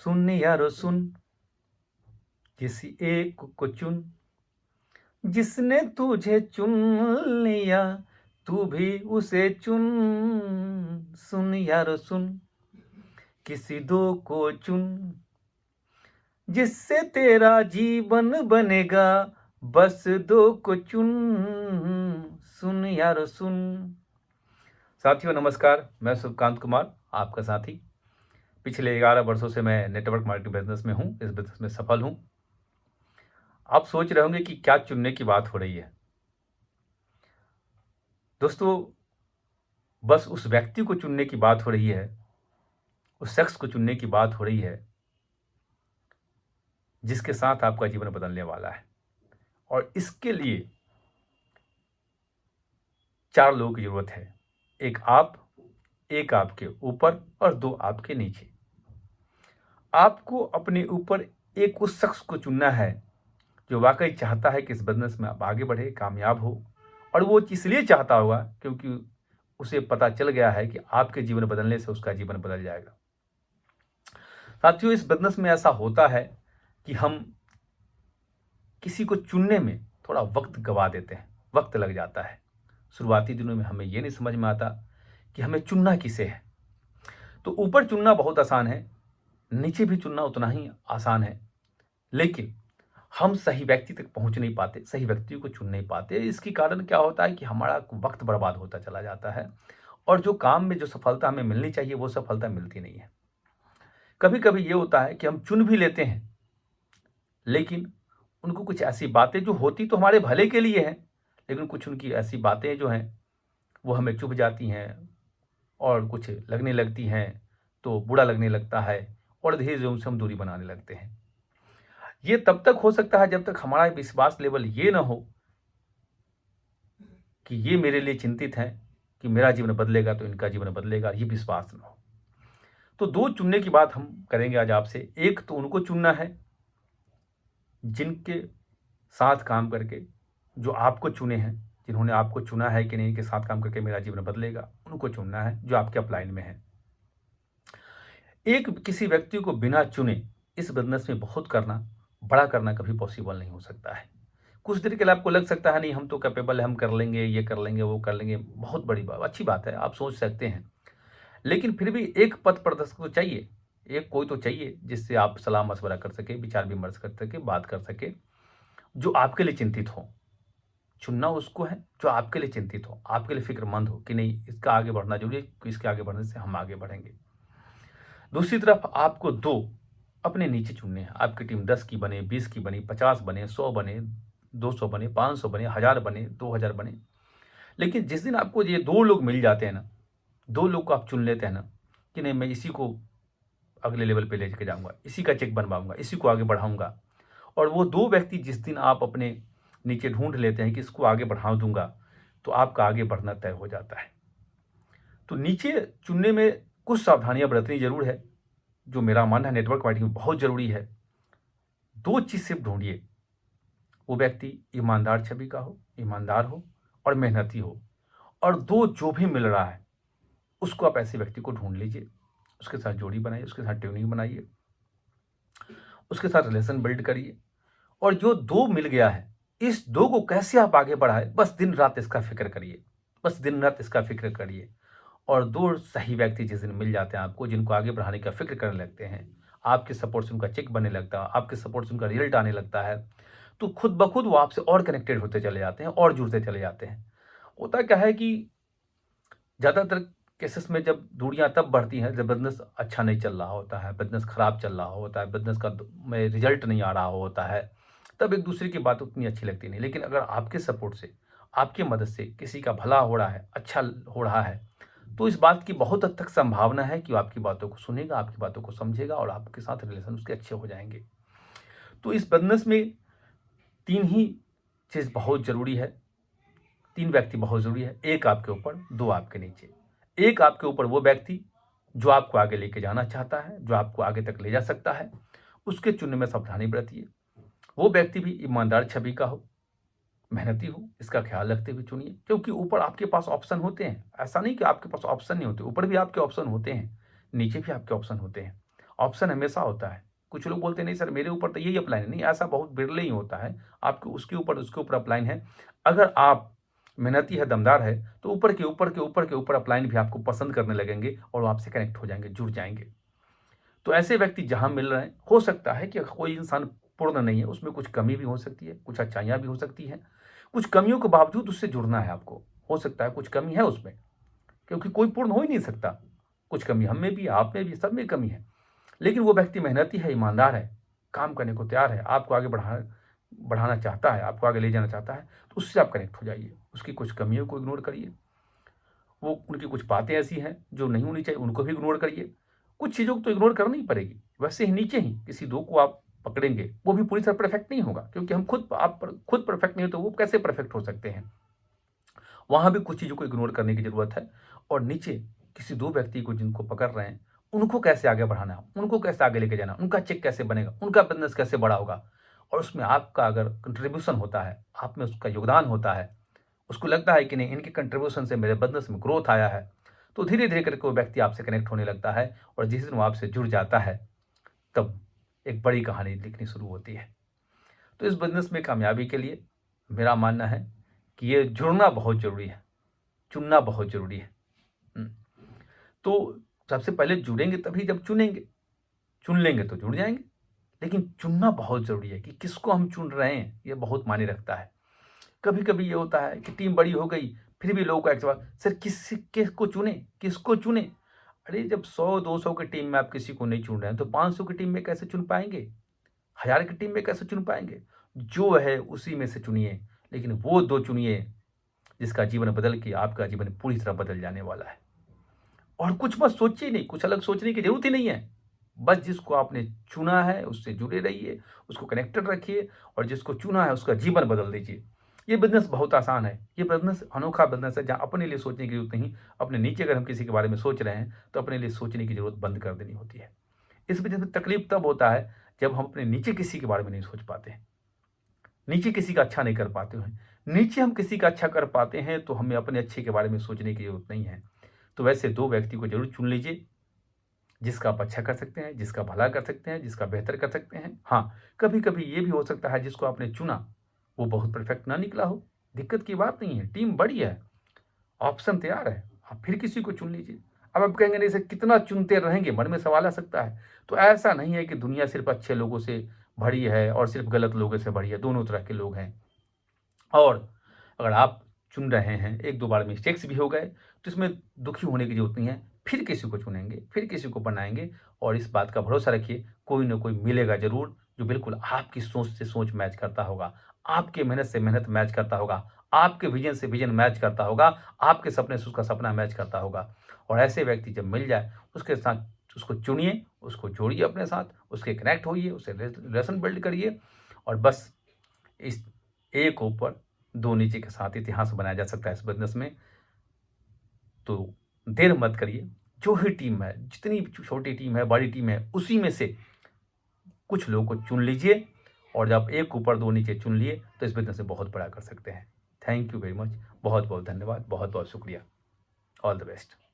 सुन यारो सुन, किसी एक को चुन, जिसने तुझे चुन लिया तू भी उसे चुन। सुन यारो सुन, किसी दो को चुन, जिससे तेरा जीवन बनेगा, बस दो को चुन। सुन यारो सुन। साथियों नमस्कार, मैं सुकांत कुमार, आपका साथी। पिछले 11 वर्षों से मैं नेटवर्क मार्केटिंग बिजनेस में हूं, इस बिजनेस में सफल हूं। आप सोच रहे होंगे कि क्या चुनने की बात हो रही है। दोस्तों, बस उस व्यक्ति को चुनने की बात हो रही है, उस शख्स को चुनने की बात हो रही है जिसके साथ आपका जीवन बदलने वाला है। और इसके लिए 4 लोगों की जरूरत है। एक आपके ऊपर और 2 आपके नीचे। आपको अपने ऊपर एक उस शख्स को चुनना है जो वाकई चाहता है कि इस बिजनेस में आप आगे बढ़े, कामयाब हो। और वो इसलिए चाहता होगा क्योंकि उसे पता चल गया है कि आपके जीवन बदलने से उसका जीवन बदल जाएगा। साथियों, इस बिजनेस में ऐसा होता है कि हम किसी को चुनने में थोड़ा वक्त गवा देते हैं, वक्त लग जाता है। शुरुआती दिनों में हमें ये नहीं समझ में आता कि हमें चुनना किसे है। तो ऊपर चुनना बहुत आसान है, नीचे भी चुनना उतना ही आसान है, लेकिन हम सही व्यक्ति तक पहुंच नहीं पाते, सही व्यक्ति को चुन नहीं पाते। इसके कारण क्या होता है कि हमारा वक्त बर्बाद होता चला जाता है और जो काम में जो सफलता हमें मिलनी चाहिए वो सफलता मिलती नहीं है। कभी कभी ये होता है कि हम चुन भी लेते हैं, लेकिन उनको कुछ ऐसी बातें जो होती तो हमारे भले के लिए हैं, लेकिन कुछ उनकी ऐसी बातें जो हैं वो हमें चुभ जाती हैं और कुछ लगने लगती हैं तो बुरा लगने लगता है और धीरे धीरे उनसे हम दूरी बनाने लगते हैं। ये तब तक हो सकता है जब तक हमारा विश्वास लेवल ये ना हो कि ये मेरे लिए चिंतित हैं कि मेरा जीवन बदलेगा तो इनका जीवन बदलेगा, ये विश्वास ना हो। तो 2 चुनने की बात हम करेंगे आज आपसे। एक तो उनको चुनना है जिनके साथ काम करके, जो आपको चुने हैं, जिन्होंने आपको चुना है कि नहीं इनके साथ काम करके मेरा जीवन बदलेगा, उनको चुनना है जो आपके अपलाइन में है। एक किसी व्यक्ति को बिना चुने इस बिजनेस में बहुत करना, बड़ा करना कभी पॉसिबल नहीं हो सकता है। कुछ देर के लिए आपको लग सकता है नहीं हम तो कैपेबल है, हम कर लेंगे, ये कर लेंगे, वो कर लेंगे, बहुत बड़ी बात, अच्छी बात है, आप सोच सकते हैं। लेकिन फिर भी एक पथ प्रदर्शक तो चाहिए, एक कोई तो चाहिए जिससे आप सलाह मशवरा कर सके, विचार विमर्श कर सके, बात कर सके, जो आपके लिए चिंतित हो। चुनना उसको है जो आपके लिए चिंतित हो, आपके लिए फिक्रमंद हो कि नहीं इसका आगे बढ़ना जरूरी है, कि इसके आगे बढ़ने से हम आगे बढ़ेंगे। दूसरी तरफ आपको 2 अपने नीचे चुनने हैं। आपकी टीम 10 की बने, 20 की बनी, 50 बने, 100 बने, 200 बने, 500 बने, 1000 बने, 2000 बने। लेकिन जिस दिन आपको ये 2 लोग मिल जाते हैं ना, 2 लोग को आप चुन लेते हैं ना कि नहीं मैं इसी को अगले लेवल पे लेके जाऊंगा, इसी का चेक बनवाऊंगा, इसी को आगे बढ़ाऊंगा। और वो 2 व्यक्ति जिस दिन आप अपने नीचे ढूंढ लेते हैं कि इसको आगे बढ़ा दूंगा, तो आपका आगे बढ़ना तय हो जाता है। तो नीचे चुनने में कुछ सावधानियां बरतनी जरूर है, जो मेरा मानना है नेटवर्क मार्केटिंग में बहुत जरूरी है। 2 चीज सिर्फ ढूंढिए, वो व्यक्ति ईमानदार छवि का हो, ईमानदार हो और मेहनती हो। और 2 जो भी मिल रहा है उसको आप ऐसे व्यक्ति को ढूंढ लीजिए, उसके साथ जोड़ी बनाइए, उसके साथ ट्यूनिंग बनाइए, उसके साथ रिलेशन बिल्ड करिए। और जो 2 मिल गया है, इस 2 को कैसे आप आगे बढ़ाए, बस दिन रात इसका फिक्र करिए, बस दिन रात इसका फिक्र करिए। और 2 सही व्यक्ति जिस दिन मिल जाते हैं आपको, जिनको आगे बढ़ाने का फिक्र करने लगते हैं, आपके सपोर्ट से उनका चेक बनने लगता है, आपके सपोर्ट से उनका रिजल्ट आने लगता है, तो खुद ब खुद वो आपसे और कनेक्टेड होते चले जाते हैं और जुड़ते चले जाते हैं। होता क्या है कि ज़्यादातर केसेस में जब दूरियां तब बढ़ती हैं जब बिजनेस अच्छा नहीं चल रहा होता है, बिजनेस खराब चल रहा होता है, बिजनेस का में रिजल्ट नहीं आ रहा होता है, तब एक दूसरे की बात उतनी अच्छी लगती नहीं। लेकिन अगर आपके सपोर्ट से, आपकी मदद से किसी का भला हो रहा है, अच्छा हो रहा है, तो इस बात की बहुत हद तक संभावना है कि वो आपकी बातों को सुनेगा, आपकी बातों को समझेगा और आपके साथ रिलेशन उसके अच्छे हो जाएंगे। तो इस बिजनेस में 3 ही चीज़ बहुत ज़रूरी है, 3 व्यक्ति बहुत ज़रूरी है। एक आपके ऊपर, 2 आपके नीचे। एक आपके ऊपर वो व्यक्ति जो आपको आगे लेके जाना चाहता है, जो आपको आगे तक ले जा सकता है, उसके चुनने में सावधानी बरतिए। वो व्यक्ति भी ईमानदार छवि का हो, मेहनती हो, इसका ख्याल रखते हुए चुनिए, क्योंकि ऊपर आपके पास ऑप्शन होते हैं। ऐसा नहीं कि आपके पास ऑप्शन नहीं होते, ऊपर भी आपके ऑप्शन होते हैं, नीचे भी आपके ऑप्शन होते हैं। ऑप्शन हमेशा होता है। कुछ लोग बोलते हैं नहीं सर मेरे ऊपर तो यही अपलाइन है, नहीं ऐसा बहुत बिरले ही होता है। आपके उसके ऊपर अपलाइन है। अगर आप मेहनती है, दमदार है, तो ऊपर के ऊपर के ऊपर के ऊपर अपलाइन भी आपको पसंद करने लगेंगे और वो आपसे कनेक्ट हो जाएँगे, जुड़ जाएँगे। तो ऐसे व्यक्ति जहाँ मिल रहे हैं, हो सकता है कि कोई इंसान पूर्ण नहीं है, उसमें कुछ कमी भी हो सकती है, कुछ अच्छाइयाँ भी हो सकती हैं। कुछ कमियों के बावजूद उससे जुड़ना है आपको। हो सकता है कुछ कमी है उसमें, क्योंकि कोई पूर्ण हो ही नहीं सकता। कुछ कमी हम में भी है, आप में भी है, सब में कमी है। लेकिन वो व्यक्ति मेहनती है, ईमानदार है, काम करने को तैयार है, आपको आगे बढ़ाना चाहता है, आपको आगे ले जाना चाहता है, तो उससे आप कनेक्ट हो जाइए। उसकी कुछ कमियों को इग्नोर करिए। वो उनकी कुछ बातें ऐसी हैं जो नहीं होनी चाहिए, उनको भी इग्नोर करिए। कुछ चीज़ों को तो इग्नोर करनी ही पड़ेगी। वैसे ही नीचे ही किसी दो को आप पकड़ेंगे, वो भी पूरी तरह परफेक्ट नहीं होगा, क्योंकि हम खुद परफेक्ट नहीं हो तो वो कैसे परफेक्ट हो सकते हैं। वहाँ भी कुछ चीज़ों को इग्नोर करने की ज़रूरत है। और नीचे किसी दो व्यक्ति को जिनको पकड़ रहे हैं, उनको कैसे आगे बढ़ाना है, उनको कैसे आगे लेके जाना, उनका चेक कैसे बनेगा, उनका बिज़नेस कैसे बड़ा होगा। और उसमें आपका अगर कंट्रीब्यूशन होता है, आप में उसका योगदान होता है, उसको लगता है कि नहीं इनके कंट्रीब्यूशन से मेरे बिज़नेस में ग्रोथ आया है, तो धीरे-धीरे करके वो व्यक्ति आपसे कनेक्ट होने लगता है और जिस दिन वो आपसे जुड़ जाता है, तब एक बड़ी कहानी लिखनी शुरू होती है। तो इस बिज़नेस में कामयाबी के लिए मेरा मानना है कि ये जुड़ना बहुत ज़रूरी है, चुनना बहुत ज़रूरी है। हुँ। तो सबसे पहले जुड़ेंगे तभी जब चुनेंगे, चुन लेंगे तो जुड़ जाएँगे। लेकिन चुनना बहुत ज़रूरी है कि किसको हम चुन रहे हैं, ये बहुत मायने रखता है। कभी-कभी ये होता है कि टीम बड़ी हो गई, फिर भी लोगों का एक सवाल, सर किसको चुनें, किसको चुनें? अरे जब 100-200 की टीम में आप किसी को नहीं चुन रहे हैं, तो 500 की टीम में कैसे चुन पाएँगे? 1000 की टीम में कैसे चुन पाएँगे? जो है उसी में से चुनिए, लेकिन वो 2 चुनिए जिसका जीवन बदल के आपका जीवन पूरी तरह बदल जाने वाला है। और कुछ मत सोचिए नहीं, कुछ अलग सोचने की ज़रूरत ही नहीं है। बस जिसको आपने चुना है उससे जुड़े रहिए, उसको कनेक्टेड रखिए और जिसको चुना है उसका जीवन बदल दीजिए। ये बिज़नेस बहुत आसान है। ये बिज़नेस अनोखा बिज़नेस है जहाँ अपने लिए सोचने की ज़रूरत नहीं। अपने नीचे अगर हम किसी के बारे में सोच रहे हैं, तो अपने लिए सोचने की ज़रूरत बंद कर देनी होती है। इस बिज़नेस में तकलीफ़ तब होता है जब हम अपने नीचे किसी के बारे में नहीं सोच पाते हैं। नीचे किसी का अच्छा नहीं कर पाते हैं। नीचे हम किसी का अच्छा कर पाते हैं तो हमें अपने अच्छे के बारे में सोचने की ज़रूरत नहीं है। तो वैसे 2 व्यक्ति को ज़रूर चुन लीजिए, जिसका आप अच्छा कर सकते हैं, जिसका भला कर सकते हैं, जिसका बेहतर कर सकते हैं। हाँ, कभी-कभी ये भी हो सकता है जिसको आपने चुना, वो बहुत परफेक्ट ना निकला हो, दिक्कत की बात नहीं है, टीम बड़ी है, ऑप्शन तैयार है, आप फिर किसी को चुन लीजिए। अब आप कहेंगे नहीं सर कितना चुनते रहेंगे, मन में सवाल आ सकता है। तो ऐसा नहीं है कि दुनिया सिर्फ़ अच्छे लोगों से भरी है और सिर्फ़ गलत लोगों से भरी है, दोनों तरह के लोग हैं। और अगर आप चुन रहे हैं, 1-2 बार मिस्टेक्स भी हो गए, तो इसमें दुखी होने की ज़रूरत नहीं है। फिर किसी को चुनेंगे, फिर किसी को बनाएँगे और इस बात का भरोसा रखिए, कोई न कोई मिलेगा ज़रूर, जो बिल्कुल आपकी सोच से सोच मैच करता होगा, आपकी मेहनत से मेहनत मैच करता होगा, आपके विज़न से विज़न मैच करता होगा, आपके सपने से उसका सपना मैच करता होगा। और ऐसे व्यक्ति जब मिल जाए, उसके साथ उसको चुनिए, उसको जोड़िए अपने साथ, उसके कनेक्ट होइए, उससे रिलेशन बिल्ड करिए और बस इस एक ऊपर दो नीचे के साथ इतिहास बनाया जा सकता है इस बिज़नेस में। तो देर मत करिए, जो ही टीम है, जितनी भी छोटी टीम है, बड़ी टीम है, उसी में से कुछ लोगों को चुन लीजिए और जब एक ऊपर दो नीचे चुन लिए, तो इस बिज़नेस में बहुत बड़ा कर सकते हैं। Thank you very much. बहुत-बहुत धन्यवाद, बहुत-बहुत शुक्रिया। All the best.